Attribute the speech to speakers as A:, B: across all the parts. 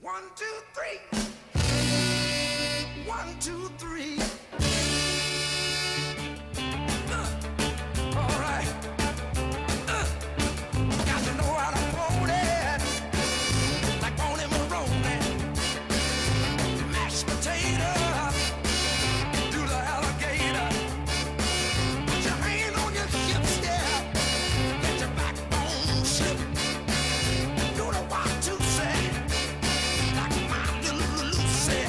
A: 1, 2, 3. 1, 2, 3. All right. Got to know how to hold it. Like Bonnie Maroney. Mashed potato. Do the alligator. Put your hand on your hips, yeah. Let your backbone slip. Do the 1, 2, say. Like my little Lucy.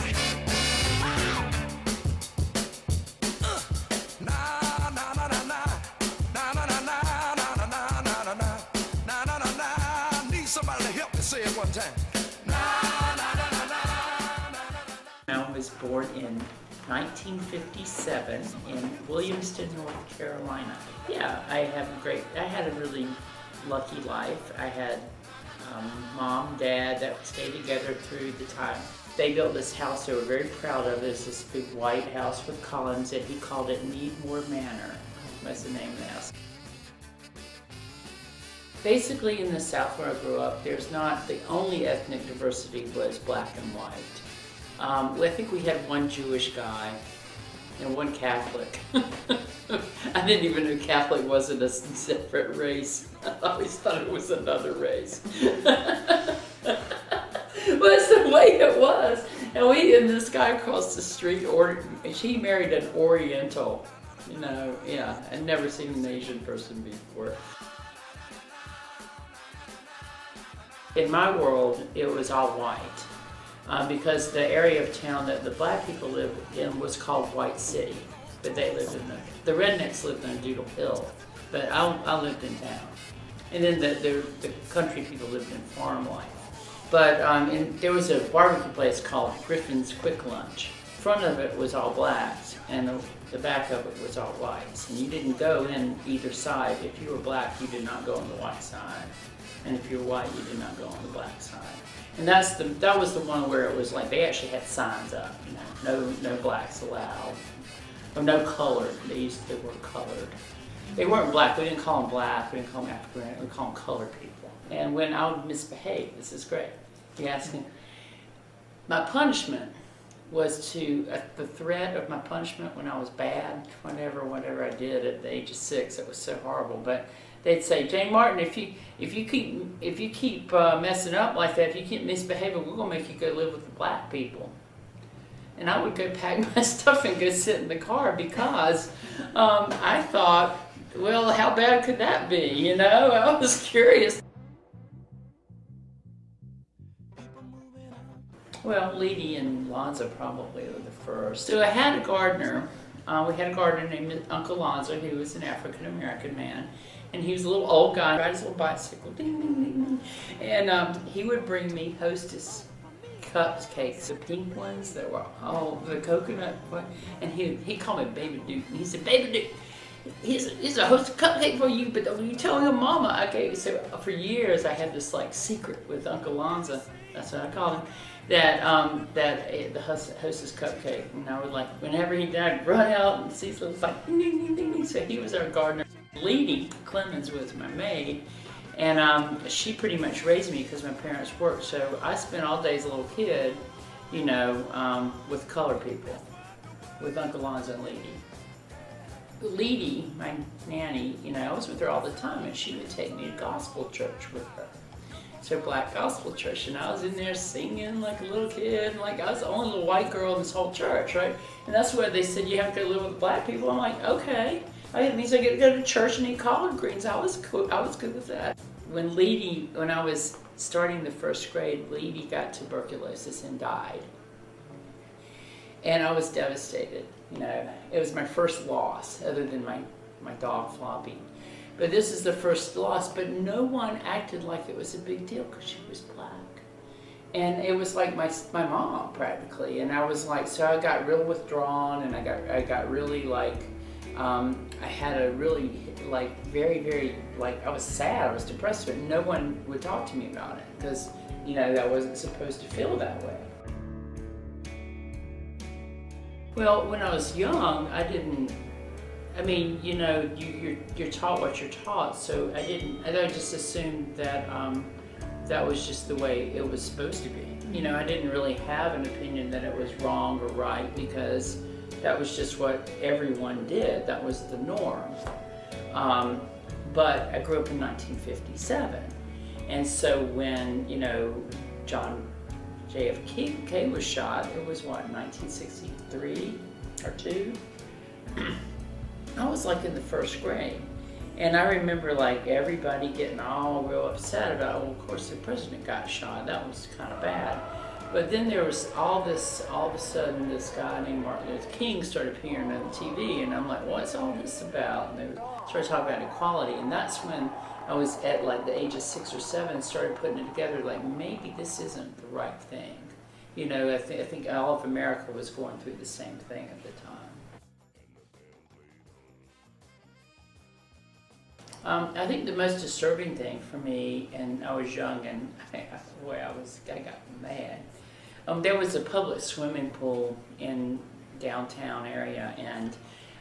A: Somebody to help me say it one time.
B: I was born in 1957 in Williamston, North Carolina. Yeah, I had a really lucky life. I had mom, dad that stayed together through the time. They built this house they were very proud of. It was this big white house with columns, and he called it Needmore Manor. That's the name of the house. Basically in the South where I grew up, there's not, the only ethnic diversity was black and white. I think we had one Jewish guy and one Catholic. I didn't even know Catholic wasn't a separate race. I always thought it was another race. Well, that's the way it was. And this guy across the street, she married an Oriental. You know, yeah, I'd never seen an Asian person before. In my world, it was all white because the area of town that the black people lived in was called White City, but they lived in the rednecks lived on Doodle Hill, but I lived in town. And then the country people lived in farm life. But there was a barbecue place called Griffin's Quick Lunch. The front of it was all blacks, and the back of it was all whites. And you didn't go in either side. If you were black, you did not go on the white side. And if you're white, you did not go on the black side. And that was the one where it was like they actually had signs up, you know, no blacks allowed, or no colored. They were colored. They weren't black. We didn't call them black. We didn't call them African. We called them colored people. And when I would misbehave, this is great. You ask me. My punishment was the threat of my punishment when I was bad, whatever I did at the age of 6. It was so horrible, but. They'd say, Jane Martin, if you keep messing up like that, if you keep misbehaving, we're gonna make you go live with the black people. And I would go pack my stuff and go sit in the car because I thought, well, how bad could that be? You know, I was curious. Well, Leedy and Lonzo probably were the first. So I had a gardener. We had a gardener named Uncle Lonzo, who was an African-American man. And he was a little old guy, ride his little bicycle, ding, ding, ding, ding. And he would bring me Hostess cupcakes, the pink ones that were all the coconut one. And he called me Baby Duke. And he said, Baby Duke, here's a Hostess cupcake for you, but don't you tell your mama. Okay, so for years I had this like secret with Uncle Lonzo, that's what I called him, that the Hostess cupcake. And I would like, whenever he died, I'd run out and see something like ding, ding, ding, ding, ding. So he was our gardener. Leedy Clemens was my maid, and she pretty much raised me because my parents worked. So I spent all day as a little kid, you know, with colored people, with Uncle Lonzo and Leedy. Leedy, my nanny, you know, I was with her all the time, and she would take me to gospel church with her. So black gospel church, and I was in there singing like a little kid, like I was the only little white girl in this whole church, right? And that's where they said you have to go live with black people. I'm like, okay. It means I get to go to church and eat collard greens. I was cool. I was good with that. When I was starting the first grade, Leedy got tuberculosis and died. And I was devastated. You know, it was my first loss, other than my dog Floppy. But this is the first loss. But no one acted like it was a big deal because she was black. And it was like my mom practically. And I was like, so I got real withdrawn, and I got really like. I had a really, like, very, very, like, I was sad, I was depressed, but no one would talk to me about it because, you know, I wasn't supposed to feel that way. Well, when I was young, I mean, you know, you're taught what you're taught, so I just assumed that that was just the way it was supposed to be. You know, I didn't really have an opinion that it was wrong or right because that was just what everyone did. That was the norm. But I grew up in 1957. And so when, you know, John JFK was shot, it was what, 1963 or 2? I was like in the first grade. And I remember like everybody getting all real upset about, well, of course the president got shot. That was kind of bad. But then there was all of a sudden this guy named Martin Luther King started appearing on TV, and I'm like, what's all this about? And they started talking about equality, and that's when I was at like the age of 6 or 7, started putting it together, like maybe this isn't the right thing. You know, I think all of America was going through the same thing at the time. I think the most disturbing thing for me, and I was young, and I got mad. There was a public swimming pool in downtown area, and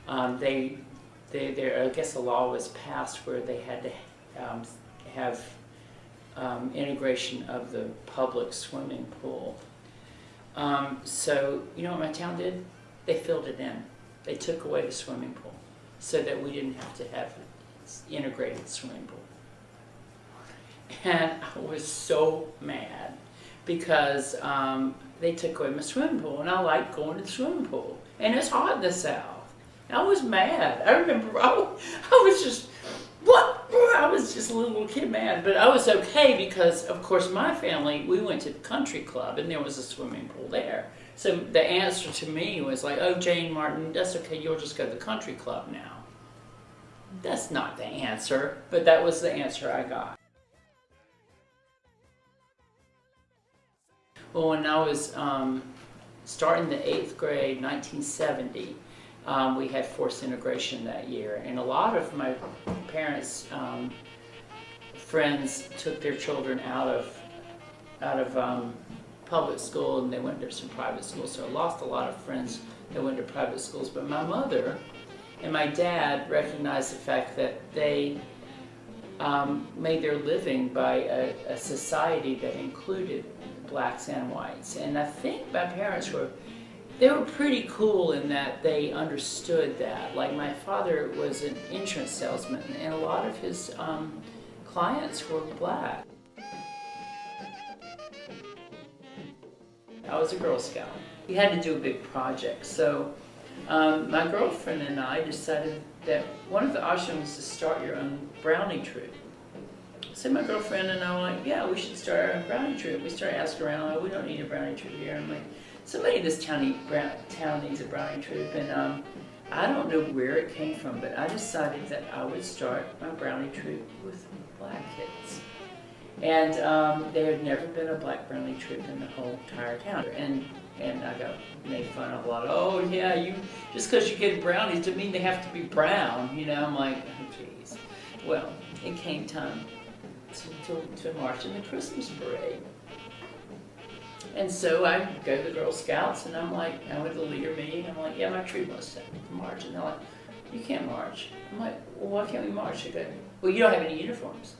B: I guess a law was passed where they had to have integration of the public swimming pool. So you know what my town did? They filled it in. They took away the swimming pool so that we didn't have to have integrated swimming pool. And I was so mad because they took away my swimming pool, and I liked going to the swimming pool. And it's hot in the South. And I was mad. I remember I was just, what? I was just a little kid mad, but I was okay because, of course, my family, we went to the country club, and there was a swimming pool there. So the answer to me was like, oh, Jane Martin, that's okay, you'll just go to the country club now. That's not the answer, but that was the answer I got. Well, when I was starting the 8th grade, 1970, we had forced integration that year, and a lot of my parents' friends took their children out of public school, and they went to some private schools. So I lost a lot of friends that went to private schools. But my mother and my dad recognized the fact that they made their living by a society that included blacks and whites. And I think my parents were pretty cool in that they understood that. Like my father was an insurance salesman, and a lot of his clients were black. I was a Girl Scout. We had to do a big project, so my girlfriend and I decided that one of the options was to start your own brownie troop. So my girlfriend and I were like, yeah, we should start our own brownie troop. We started asking around, oh, we don't need a brownie troop here. I'm like, somebody in this town needs a brownie troop, and I don't know where it came from, but I decided that I would start my brownie troop with black kids. And there had never been a black brownie troop in the whole entire town. And I got made fun of a lot. Oh yeah, you just because you get brownies doesn't mean they have to be brown. You know, I'm like, oh geez. Well, it came time to march in the Christmas parade. And so I go to the Girl Scouts, and I'm like, I went to the leader meeting. I'm like, yeah, my troop wants to march. And they're like, you can't march. I'm like, well, why can't we march? They go, well, you don't have any uniforms.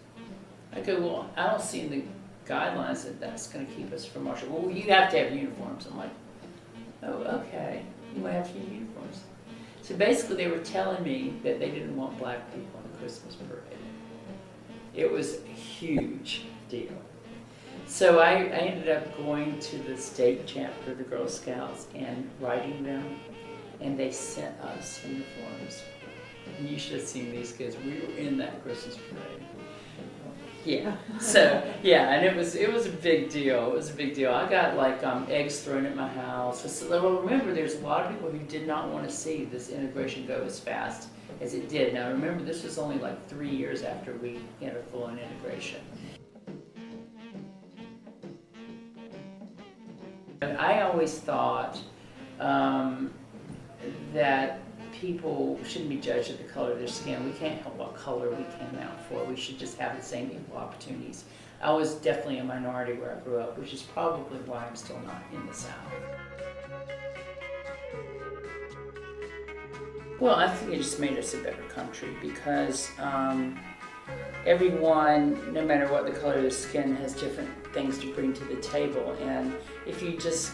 B: I go, well, I don't see in the guidelines that that's going to keep us from marching. Well, you have to have uniforms. I'm like, oh, okay. You might have to use uniforms. So basically, they were telling me that they didn't want black people in the Christmas parade. It was a huge deal. So I ended up going to the state chapter of the Girl Scouts and writing them, and they sent us uniforms. And you should have seen these kids. We were in that Christmas parade. Yeah. So yeah, and it was a big deal. It was a big deal. I got like eggs thrown at my house. So, remember, there's a lot of people who did not want to see this integration go as fast as it did. Now remember, this was only like 3 years after we had a full-on integration. I always thought that people shouldn't be judged at the color of their skin. We can't help what color we came out for. We should just have the same equal opportunities. I was definitely a minority where I grew up, which is probably why I'm still not in the South. Well, I think it just made us a better country because everyone, no matter what the color of the skin, has different things to bring to the table. And if you just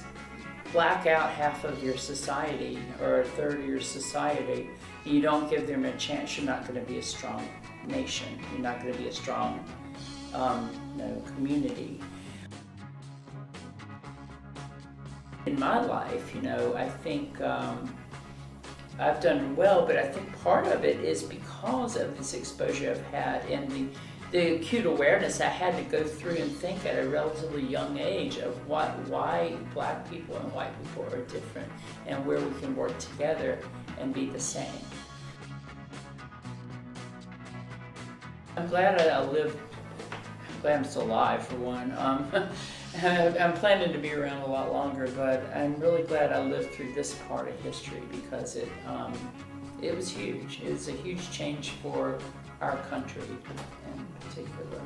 B: black out half of your society or a third of your society, you don't give them a chance, you're not going to be a strong nation. You're not going to be a strong community. In my life, I think I've done well, but I think part of it is because of this exposure I've had and the acute awareness I had to go through and think at a relatively young age of why black people and white people are different and where we can work together and be the same. I'm glad I'm still alive, for one. I'm planning to be around a lot longer, but I'm really glad I lived through this part of history because it was huge. It was a huge change for our country in particular.